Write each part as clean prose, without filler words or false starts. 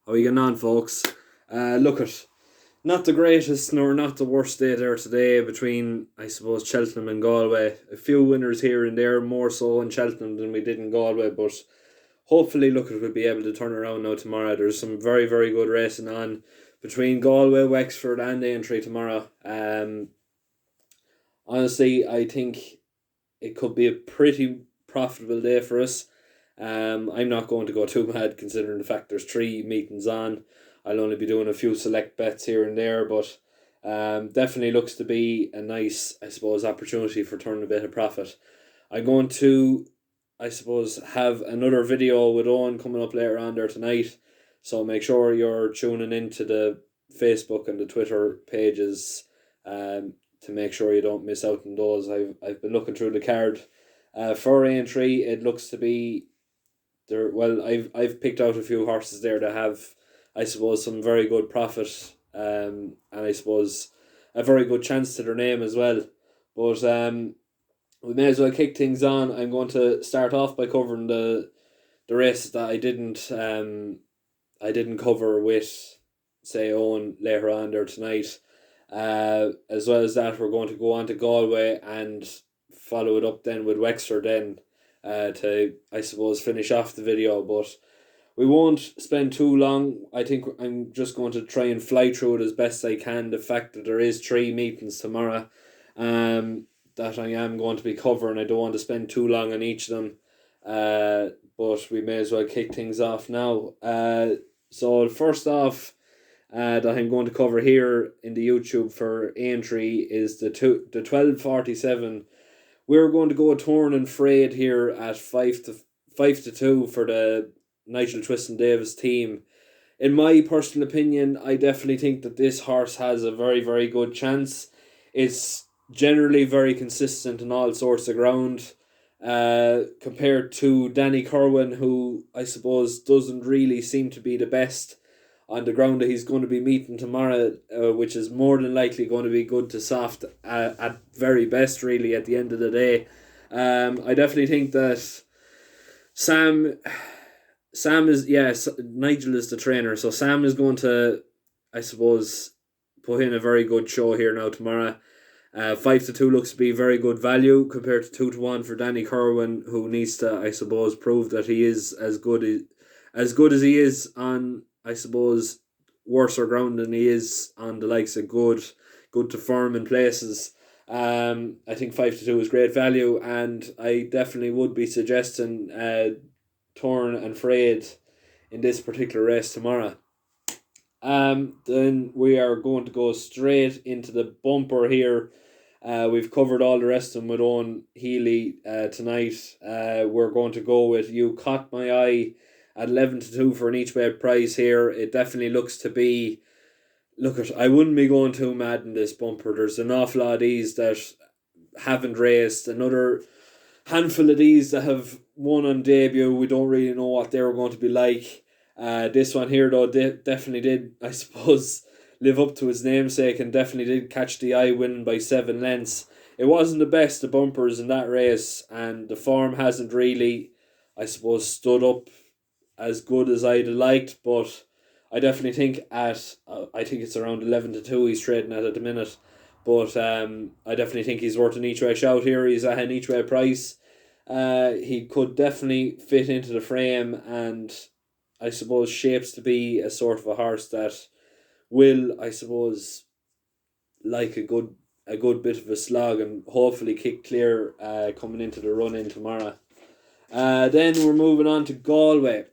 How are you getting on, folks? Look at not the greatest nor not the worst day there today between, I suppose, Cheltenham and Galway. A few winners here and there, more so in Cheltenham than we did in Galway, but hopefully, look, we'll be able to turn around now tomorrow. There's some very, very good racing on between Galway, Wexford, and Aintree tomorrow. Honestly, I think it could be a pretty profitable day for us. I'm not going to go too mad considering the fact there's three meetings on. I'll only be doing a few select bets here and there, but definitely looks to be a nice, I suppose, opportunity for turning a bit of profit. I'm going to, I suppose, have another video with Owen coming up later on there tonight, so make sure you're tuning into the Facebook and the Twitter pages to make sure you don't miss out on those. I've been looking through the card for Aintree. It looks to be there. Well, I've picked out a few horses there that have, I suppose, some very good profit, and I suppose a very good chance to their name as well. But we may as well kick things on. I'm going to start off by covering the races that I didn't cover with, say, Owen later on there tonight. As well as that, we're going to go on to Galway and follow it up then with Wexford then to, I suppose, finish off the video. But we won't spend too long. I think I'm just going to try and fly through it as best I can. The fact that there is three meetings tomorrow that I am going to be covering. I don't want to spend too long on each of them. But we may as well kick things off now. So first off, that I'm going to cover here in the YouTube for Aintree is the 12:47. We're going to go Torn and Frayed here at 5-2 for the Nigel Twiston Davis team. In my personal opinion, I definitely think that this horse has a very, very good chance. It's generally very consistent in all sorts of ground. Compared to Danny Corwin, who I suppose doesn't really seem to be the best on the ground that he's going to be meeting tomorrow, which is more than likely going to be good to soft at very best, really, at the end of the day. I definitely think that Sam is, yes, Nigel is the trainer, so Sam is going to, I suppose, put in a very good show here now tomorrow. 5-2 looks to be very good value compared to 2-1 for Danny Corwin, who needs to, I suppose, prove that he is as good as he is on, I suppose, worse ground than he is on the likes of good to firm in places. I think 5-2 is great value, and I definitely would be suggesting Torn and Frayed in this particular race tomorrow. Then we are going to go straight into the bumper here. We've covered all the rest of them with Owen Healy tonight. We're going to go with You Caught My Eye at 11-2 for an each way price here. It definitely looks to be. I wouldn't be going too mad in this bumper. There's an awful lot of these that haven't raced. Another handful of these that have won on debut. We don't really know what they were going to be like. This one here, though, definitely did, I suppose, live up to his namesake and definitely did catch the eye, winning by 7 lengths. It wasn't the best of bumpers in that race, and the form hasn't really, I suppose, stood up as good as I'd have liked, but I definitely think I think it's around 11-2 he's trading at the minute. But I definitely think he's worth an each way shout here. He's at an each way price. He could definitely fit into the frame, and I suppose shapes to be a sort of a horse that will, I suppose, like a good bit of a slog and hopefully kick clear coming into the run in tomorrow. Then we're moving on to Galway.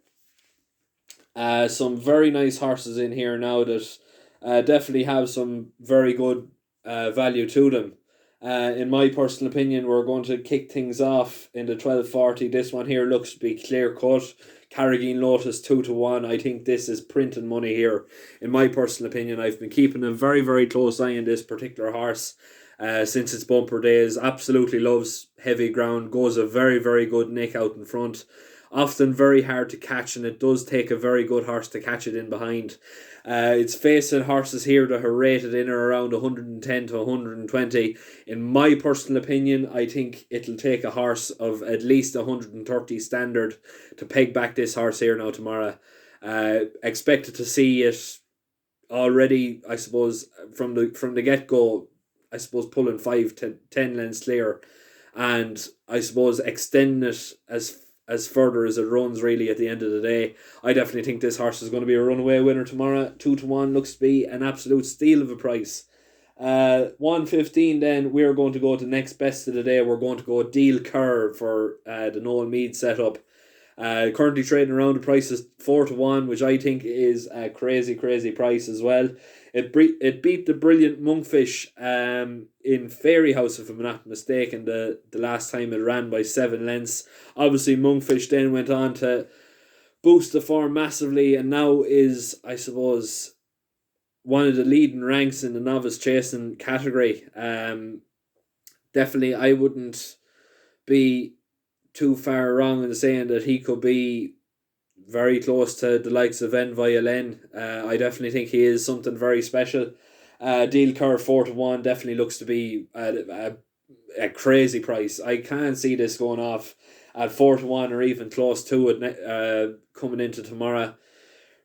Some very nice horses in here now that definitely have some very good value to them. In my personal opinion, we're going to kick things off in the 12:40. This one here looks to be clear cut. Carrageen Lotus 2-1. I think this is printing money here. In my personal opinion, I've been keeping a very, very close eye on this particular horse since its bumper days. Absolutely loves heavy ground. Goes a very, very good nick out in front. Often very hard to catch, and it does take a very good horse to catch it in behind. It's facing horses here that are rated in or around 110 to 120. In my personal opinion, I think it'll take a horse of at least 130 standard to peg back this horse here now tomorrow. Expected to see it already, I suppose, from the get go. I suppose pulling 5 to 10 lengths clear, and I suppose extending it as further as it runs. Really, at the end of the day, I definitely think this horse is going to be a runaway winner tomorrow. 2-1 looks to be an absolute steal of a price. 1:15. Then we're going to go to next best of the day. We're going to go Deal Kerr for the Noel Mead setup. Currently trading around the price is 4-1, which I think is a crazy price as well. It beat the brilliant Monkfish in Fairy House, if I'm not mistaken, the last time it ran by 7 lengths. Obviously, Monkfish then went on to boost the form massively, and now is, I suppose, one of the leading ranks in the novice chasing category. Definitely, I wouldn't be too far wrong in saying that he could be very close to the likes of N Violin. I definitely think he is something very special. Deal Kerr 4-1 definitely looks to be a crazy price. I can't see this going off at 4-1 or even close to it coming into tomorrow.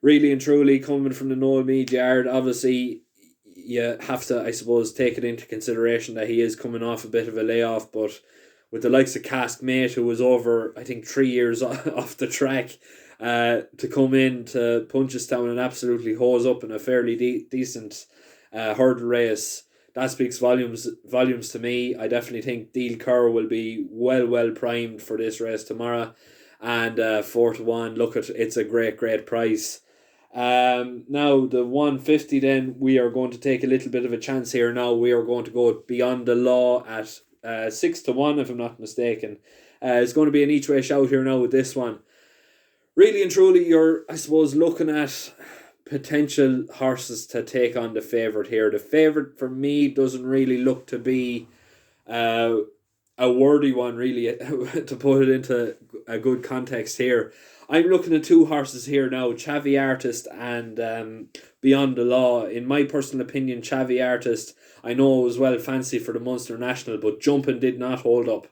Really and truly coming from the Noel Mead yard. Obviously, you have to, I suppose, take it into consideration that he is coming off a bit of a layoff, but with the likes of Cask Mate, who was over, I think, 3 years off the track, to come in to Punchestown and absolutely hose up in a fairly decent hurdle race, that speaks volumes to me. I definitely think Deal Kerr will be well primed for this race tomorrow, and 4-1. Look, it's a great price. Now the 150. Then we are going to take a little bit of a chance here. Now we are going to go Beyond the Law at 6-1, if I'm not mistaken. It's going to be an each way shout here now with this one. Really and truly, you're, I suppose, looking at potential horses to take on the favourite here. The favourite for me doesn't really look to be a worthy one, really, to put it into a good context here. I'm looking at 2 horses here now, Chavy Artist and Beyond the Law. In my personal opinion, Chavy Artist, I know it was well fancy for the Munster National, but jumping did not hold up.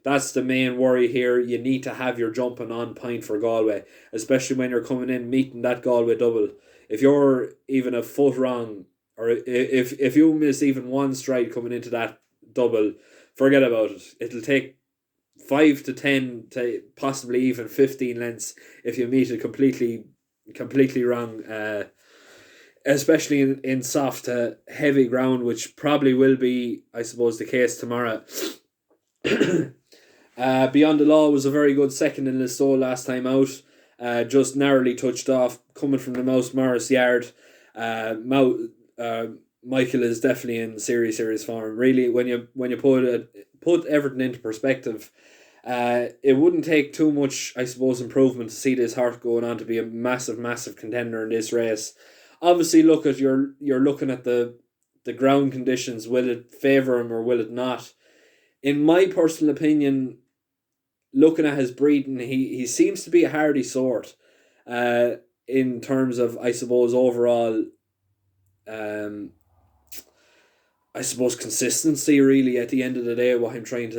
That's the main worry here. You need to have your jumping on point for Galway, especially when you're coming in meeting that Galway double. If you're even a foot wrong, or if you miss even one stride coming into that double, forget about it. It'll take 5 to 10 to possibly even 15 lengths if you meet it completely wrong, especially in soft to heavy ground, which probably will be, I suppose, the case tomorrow. Beyond the Law was a very good second in Listowel last time out. Just narrowly touched off coming from the Mouse Morris yard. Michael is definitely in serious form. Really, when you put everything into perspective, it wouldn't take too much, I suppose, improvement to see this horse going on to be a massive contender in this race. Obviously, you're looking at the ground conditions. Will it favour him or will it not? In my personal opinion, looking at his breeding, he seems to be a hardy sort. In terms of, I suppose, overall, I suppose, consistency. Really, at the end of the day, what I'm trying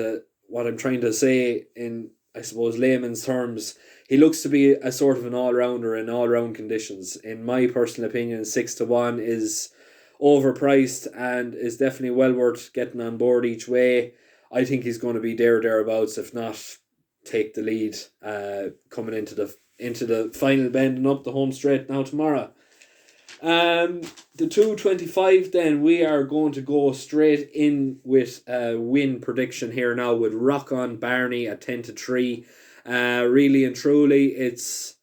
to say in, I suppose, layman's terms, he looks to be a sort of an all-rounder in all-round conditions. In my personal opinion, 6-1 is overpriced and is definitely well worth getting on board each way. I think he's going to be thereabouts, if not take the lead, coming into the final bend and up the home straight now tomorrow. The 225. Then we are going to go straight in with a win prediction here now with Rock On Barney at 10-3. Really and truly, it's,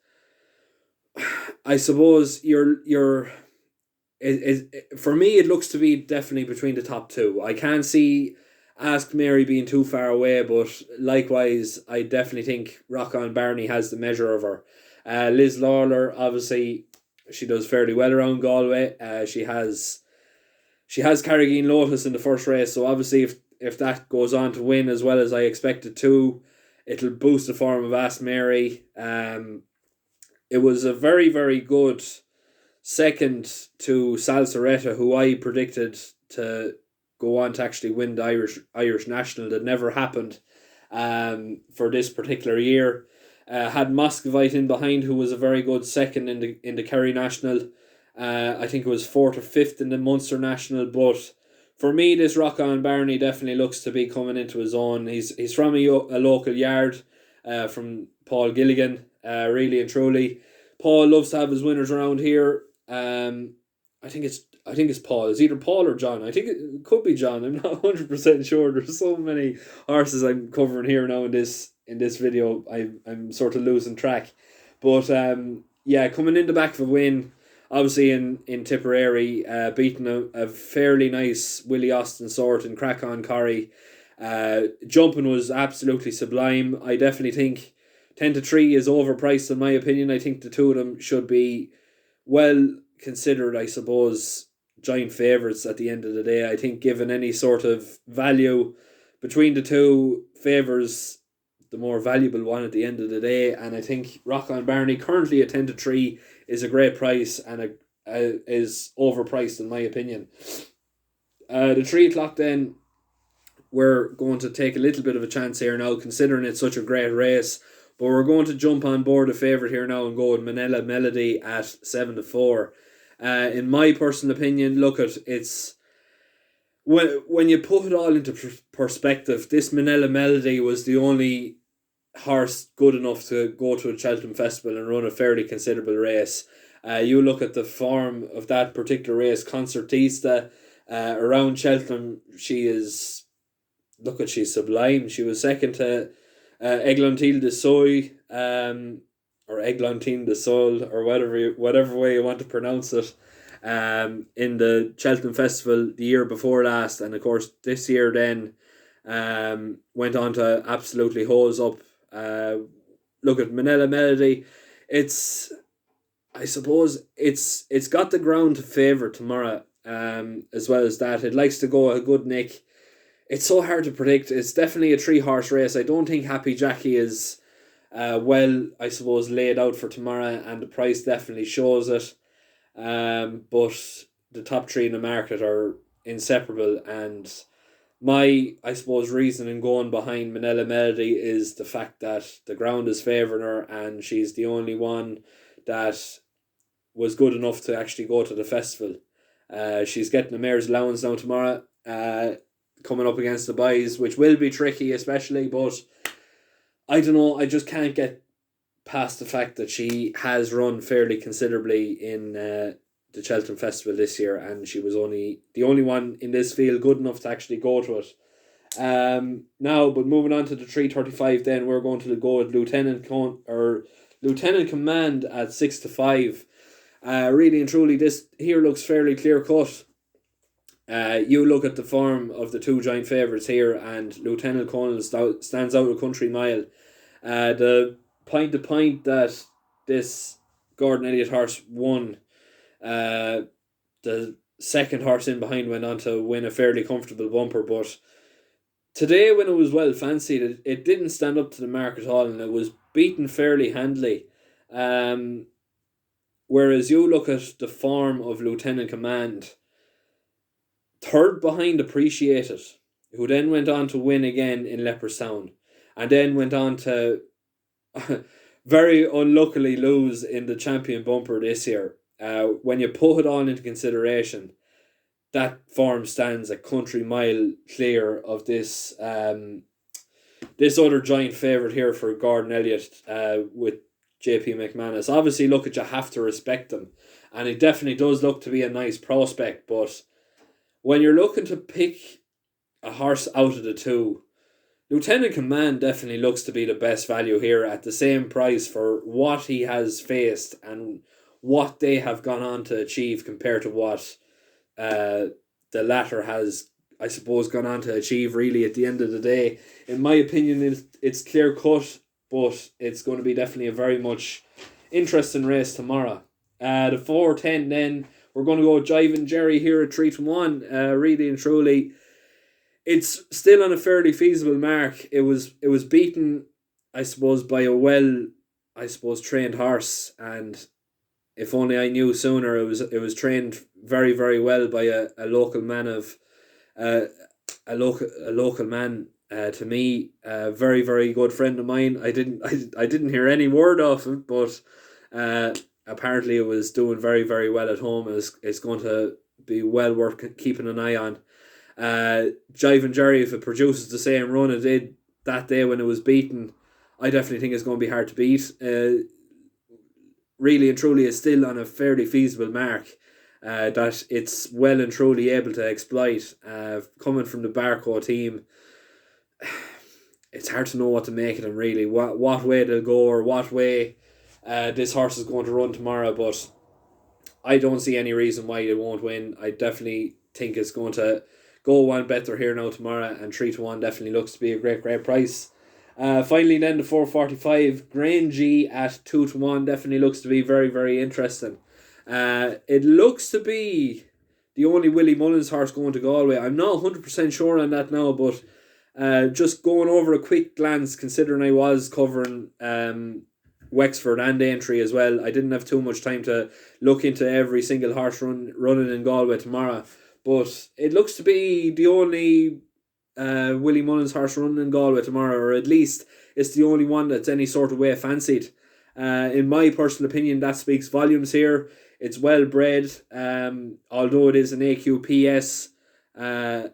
I suppose, for me it looks to be definitely between the top 2. I can't see Ask Mary being too far away, but likewise, I definitely think Rock On Barney has the measure of her. Liz Lawler, obviously, she does fairly well around Galway. She has Carrigain Lotus in the first race, so obviously if that goes on to win as well as I expect it to, it'll boost the form of Ask Mary. It was a very good second to Salsaretta, who I predicted to go on to actually win the Irish National. That never happened for this particular year. Had Moscovite in behind, who was a very good second in the Kerry National. I think it was fourth or fifth in the Munster National. But for me, this Rocco Barney definitely looks to be coming into his own. He's from a local yard, from Paul Gilligan, really and truly. Paul loves to have his winners around here. I think it's Paul. It's either Paul or John. I think it could be John. I'm not 100% sure. There's so many horses I'm covering here now in this video. I'm sort of losing track. But yeah, coming in the back of a win, obviously in Tipperary, beating a fairly nice Willie Austin sort in Crack On Corrie. Jumping was absolutely sublime. I definitely think 10-3 is overpriced in my opinion. I think the two of them should be well considered, I suppose, giant favourites at the end of the day. I think given any sort of value between the two, favours the more valuable one at the end of the day. And I think Rocco Barney, currently at 10-3, is a great price and is overpriced in my opinion. The 3 o'clock then, we're going to take a little bit of a chance here now, considering it's such a great race. But we're going to jump on board a favourite here now and go with Manila Melody at 7-4. In my personal opinion, look at it's when you put it all into perspective, this Manila Melody was the only horse good enough to go to a Cheltenham Festival and run a fairly considerable race. You look at the form of that particular race, Concertista, around Cheltenham, she's sublime. She was second to Eglantine de Soy, or Eglantine de Sol, or whatever way you want to pronounce it, in the Cheltenham Festival the year before last, and of course this year then went on to absolutely hose up. Look at Manila Melody. I suppose it's got the ground to favour tomorrow. As well as that, it likes to go a good nick. It's so hard to predict. It's definitely a 3-horse race. I don't think Happy Jackie is well, I suppose, laid out for tomorrow, and the price definitely shows it. But the top 3 in the market are inseparable, and my, I suppose, reason in going behind Manila Melody is the fact that the ground is favouring her, and she's the only one that was good enough to actually go to the festival. She's getting a mare's allowance now tomorrow, coming up against the boys, which will be tricky especially, but I don't know, I just can't get past the fact that she has run fairly considerably in the Cheltenham Festival this year, and she was only the only one in this field good enough to actually go to it. Now, but moving on to the 3:35, then we're going to go with Lieutenant Command at 6-5. Really and truly, this here looks fairly clear cut. You look at the form of the two giant favourites here, and Lieutenant Colonel stands out a country mile. The point to point that this Gordon Elliott horse won, the second horse in behind went on to win a fairly comfortable bumper, but today when it was well fancied, it didn't stand up to the mark at all, and it was beaten fairly handily. Whereas you look at the form of Lieutenant Command, third behind Appreciated, who then went on to win again in Leopardstown, and then went on to very unluckily lose in the champion bumper this year. When you put it all into consideration, that form stands a country mile clear of this this other giant favourite here for Gordon Elliott, with JP McManus. Obviously, look at, you have to respect them, and it definitely does look to be a nice prospect, but when you're looking to pick a horse out of the two, Lieutenant Command definitely looks to be the best value here at the same price for what he has faced and what they have gone on to achieve compared to what the latter has, I suppose, gone on to achieve really at the end of the day. In my opinion, it's clear cut, but it's going to be definitely a very much interesting race tomorrow. The 4:10 then, we're going to go Jiving Jerry here at 3-1. Really and truly, it's still on a fairly feasible mark. It was beaten, I suppose, by a trained horse, and if only I knew sooner, it was trained very, very well by a local man of a local man To me, a very very good friend of mine. I didn't hear any word of it, but uh, apparently it was doing very very well at home. It's going to be well worth keeping an eye on. Jive and Jerry, if it produces the same run it did that day when it was beaten, I definitely think it's going to be hard to beat. Really and truly is still on a fairly feasible mark that it's well and truly able to exploit. Coming from the Barco team, it's hard to know what to make of them really. What way they'll go or what way this horse is going to run tomorrow, but I don't see any reason why they won't win. I definitely think it's going to go one better here now tomorrow, and 3-1 definitely looks to be a great price. Finally, then the 445 Grange at 2-1 definitely looks to be very very interesting. It looks to be the only Willie Mullins horse going to Galway. I'm not 100% sure on that now, but just going over a quick glance, considering I was covering Wexford and Aintree as well, I didn't have too much time to look into every single horse running in Galway tomorrow. But it looks to be the only Willie Mullins horse running in Galway tomorrow, or at least it's the only one that's any sort of way fancied. In my personal opinion, that speaks volumes here. It's well bred, although it is an AQPS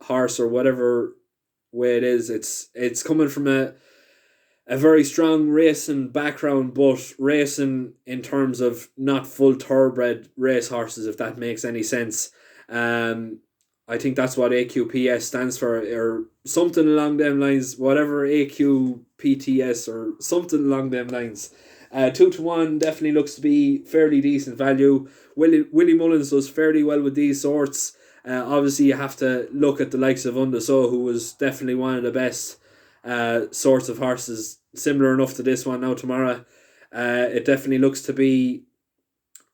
horse or whatever way it is. It's coming from a very strong racing background, but racing in terms of not full thoroughbred race horses, if that makes any sense. I think that's what AQPS stands for, or something along them lines, whatever AQPTS or something along them lines. 2-1 definitely looks to be fairly decent value. Willie Mullins does fairly well with these sorts. Obviously, you have to look at the likes of Undaso, who was definitely one of the best sorts of horses, similar enough to this one now tomorrow. It definitely looks to be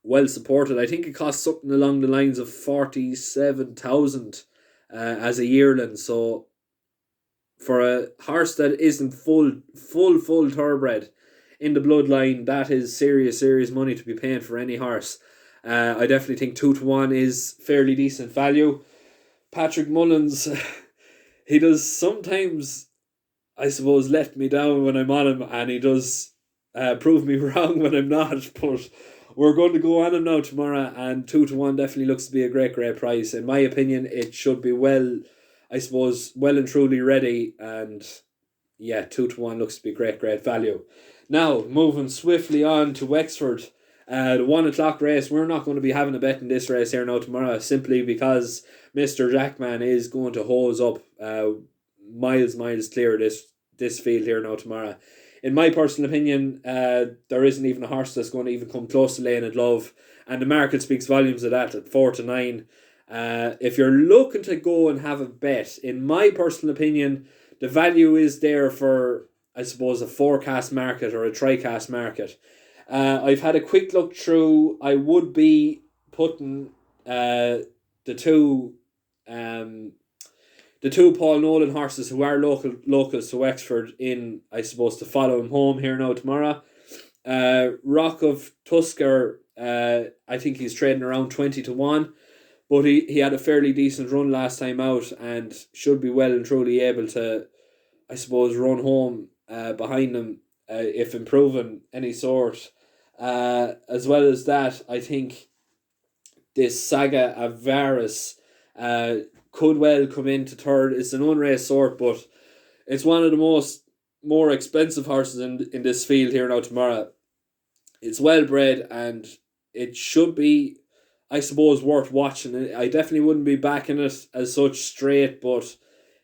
well supported. I think it costs something along the lines of 47,000 as a yearling. So for a horse that isn't full thoroughbred in the bloodline, that is serious money to be paying for any horse. I definitely think 2-1 is fairly decent value. Patrick Mullins, he does sometimes, I suppose, let me down when I'm on him, and he does prove me wrong when I'm not. But we're going to go on him now tomorrow, and 2-1 definitely looks to be a great price. In my opinion, it should be well and truly ready, and yeah, 2-1 looks to be great value. Now, moving swiftly on to Wexford. The 1 o'clock race, we're not going to be having a bet in this race here now tomorrow, simply because Mr. Jackman is going to hose up miles clear this field here now tomorrow. In my personal opinion, there isn't even a horse that's going to even come close to laying it love, and the market speaks volumes of that at 4-9. If you're looking to go and have a bet, in my personal opinion, the value is there for, I suppose, a forecast market or a tricast market. I've had a quick look through. I would be putting the two Paul Nolan horses who are locals to Wexford in, I suppose, to follow him home here now tomorrow. Rock of Tusker, I think he's trading around 20-1, but he had a fairly decent run last time out and should be well and truly able to, I suppose, run home behind them if improving any sort. As well as that, I think this Saga Avaris could well come into third. It's an unraced sort, but it's one of the more expensive horses in this field here now tomorrow. It's well bred and it should be, I suppose, worth watching. I definitely wouldn't be backing it as such straight, but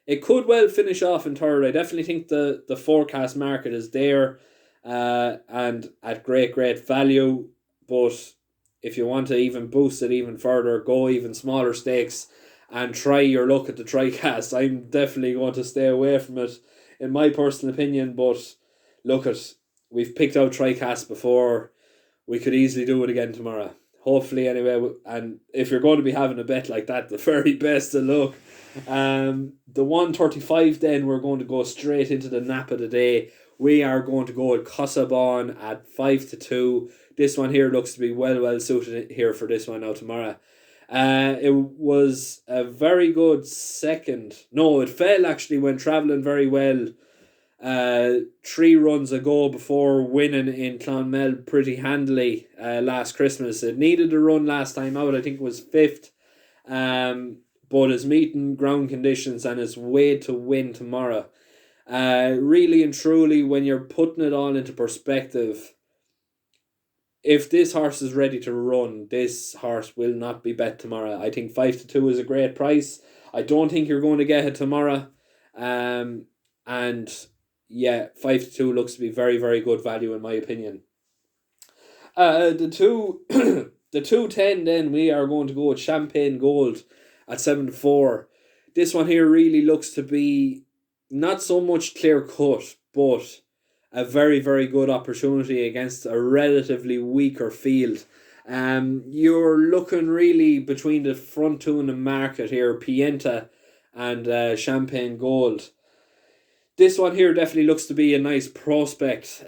it could well finish off in third. I definitely think the forecast market is there and at great value, but if you want to even boost it even further, go even smaller stakes and try your luck at the TriCast. I'm definitely going to stay away from it in my personal opinion, but look, we've picked out TriCast before. We could easily do it again tomorrow. Hopefully anyway, and if you're going to be having a bet like that, the very best of luck. The 135 then, we're going to go straight into the nap of the day. We are going to go at Cosabon at 5-2. This one here looks to be well suited here for this one now tomorrow. It was a very good second. No, it fell actually when travelling very well. 3 runs ago before winning in Clonmel pretty handily last Christmas. It needed a run last time out. I think it was fifth. But is meeting ground conditions and is way to win tomorrow. Really and truly, when you're putting it all into perspective, if this horse is ready to run, this horse will not be bet tomorrow. I think 5-2 is a great price. I don't think you're going to get it tomorrow. And yeah, 5-2 looks to be very, very good value in my opinion. The two the 210 then we are going to go with Champagne Gold at 7-4. This one here really looks to be not so much clear cut, but a very, very good opportunity against a relatively weaker field. You're looking really between the front two in the market here, Pienta and Champagne Gold. This one here definitely looks to be a nice prospect.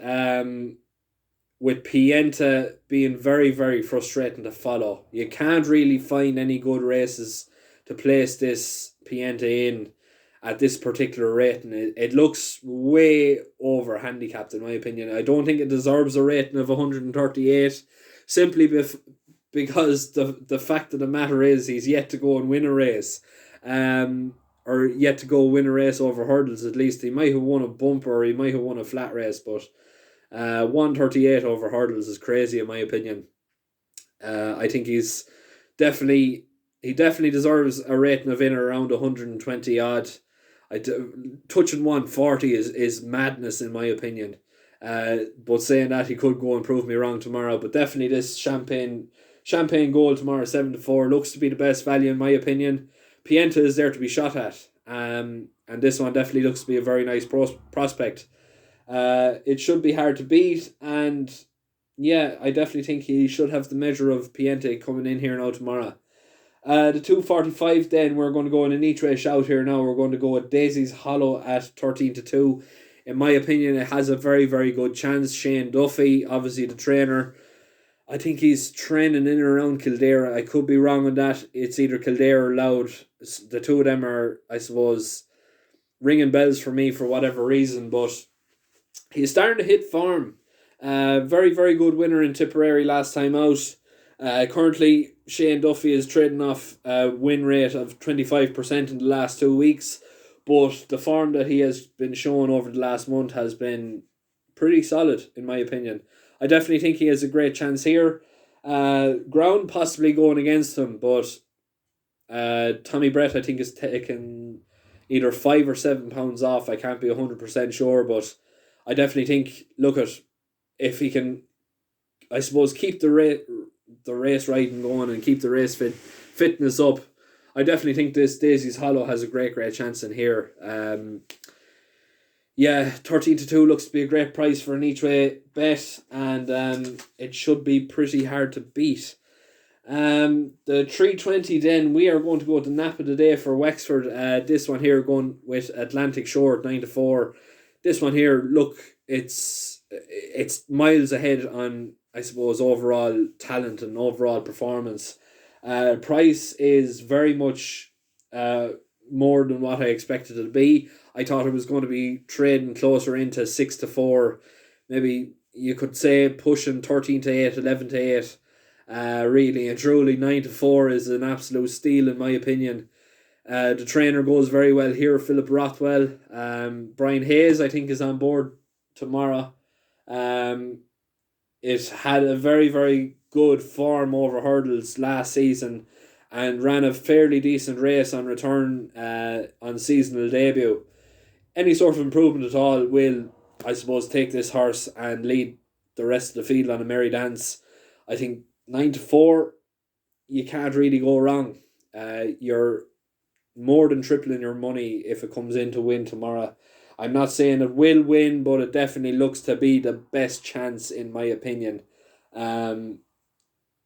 With Pienta being very, very frustrating to follow. You can't really find any good races to place this Pienta in at this particular rating. It looks way over handicapped in my opinion. I don't think it deserves a rating of 138 simply because the fact of the matter is he's yet to go and win a race. Or yet to go win a race over hurdles at least. He might have won a bumper or he might have won a flat race, but 138 over hurdles is crazy in my opinion. I think he definitely deserves a rating of in or around 120 odd. Touching 140 is madness in my opinion. But saying that, he could go and prove me wrong tomorrow. But definitely this Champagne Gold tomorrow 7-4 looks to be the best value in my opinion. Pienta is there to be shot at. And this one definitely looks to be a very nice prospect. It should be hard to beat, and yeah, I definitely think he should have the measure of Pienta coming in here now tomorrow. The 245 then, we're going to go in an Aintree shout here now. We're going to go with Daisy's Hollow at 13-2. In my opinion, it has a very, very good chance. Shane Duffy, obviously the trainer. I think he's training in and around Kildare. I could be wrong on that. It's either Kildare or Loud. The two of them are, I suppose, ringing bells for me for whatever reason, but he's starting to hit form. Very, very good winner in Tipperary last time out. Currently, Shane Duffy is trading off a win rate of 25% in the last 2 weeks, but the form that he has been showing over the last month has been pretty solid, in my opinion. I definitely think he has a great chance here. Ground possibly going against him, but Tommy Brett, I think, is taking either 5 or 7 pounds off. I can't be 100% sure, but I definitely think, look at, if he can, I suppose, keep the race riding going and keep the race fitness up, I definitely think this Daisy's Hollow has a great chance in here. 13-2 looks to be a great price for an each way bet, and it should be pretty hard to beat. The 320 then, we are going to go to nap of the day for Wexford. This one here going with Atlantic Shore 9-4. This one here, look, it's miles ahead on, I suppose, overall talent and overall performance. Price is very much more than what I expected it to be. I thought it was going to be trading closer into 6-4, maybe you could say pushing 13-8, 11-8. Really and truly, 9-4 is an absolute steal in my opinion. The trainer goes very well here, Philip Rothwell. Brian Hayes, I think, is on board tomorrow. It had a very, very good form over hurdles last season and ran a fairly decent race on return on seasonal debut. Any sort of improvement at all will, I suppose, take this horse and lead the rest of the field on a merry dance. I think 9-4, you can't really go wrong. You're more than tripling your money if it comes in to win tomorrow. I'm not saying it will win, but it definitely looks to be the best chance in my opinion.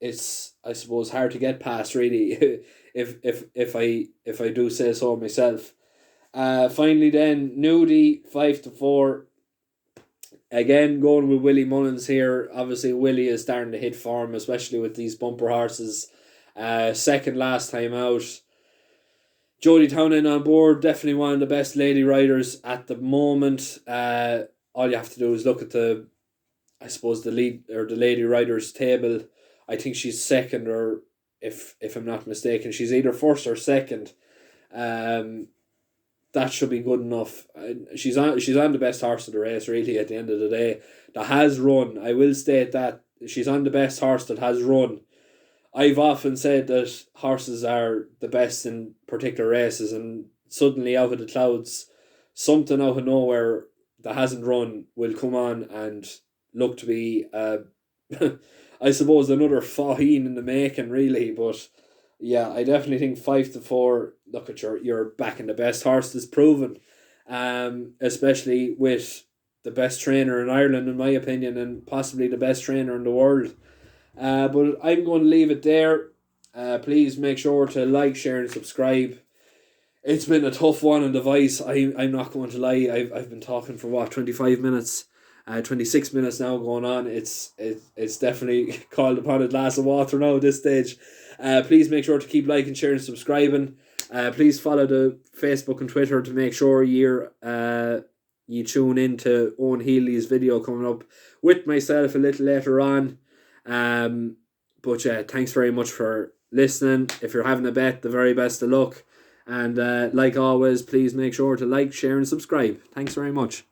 It's, I suppose, hard to get past really if I do say so myself. Finally then, Nudie 5-4. Again, going with Willie Mullins here. Obviously, Willie is starting to hit form, especially with these bumper horses. Second last time out. Jodie Townend on board, definitely one of the best lady riders at the moment. All you have to do is look at the lead or the lady riders table. I think she's second, or if I'm not mistaken, she's either first or second. That should be good enough. She's on the best horse of the race, really, at the end of the day. That has run. I will state that she's on the best horse that has run. I've often said that horses are the best in particular races, and suddenly out of the clouds, something out of nowhere that hasn't run will come on and look to be, I suppose, another 14 in the making, really. But yeah, I definitely think 5-4. Look at you're backing the best horse that's proven, especially with the best trainer in Ireland, in my opinion, and possibly the best trainer in the world. But I'm going to leave it there. Please make sure to like, share, and subscribe. It's been a tough one on the voice. I'm not going to lie. I've been talking for 25 minutes, 26 minutes now going on. It's definitely called upon a glass of water now at this stage. Please make sure to keep liking, sharing, and subscribing. Please follow the Facebook and Twitter to make sure you tune in to Owen Healy's video coming up with myself a little later on. But yeah, thanks very much for listening. If you're having a bet, the very best of luck. And like always, please make sure to like, share, and subscribe. Thanks very much.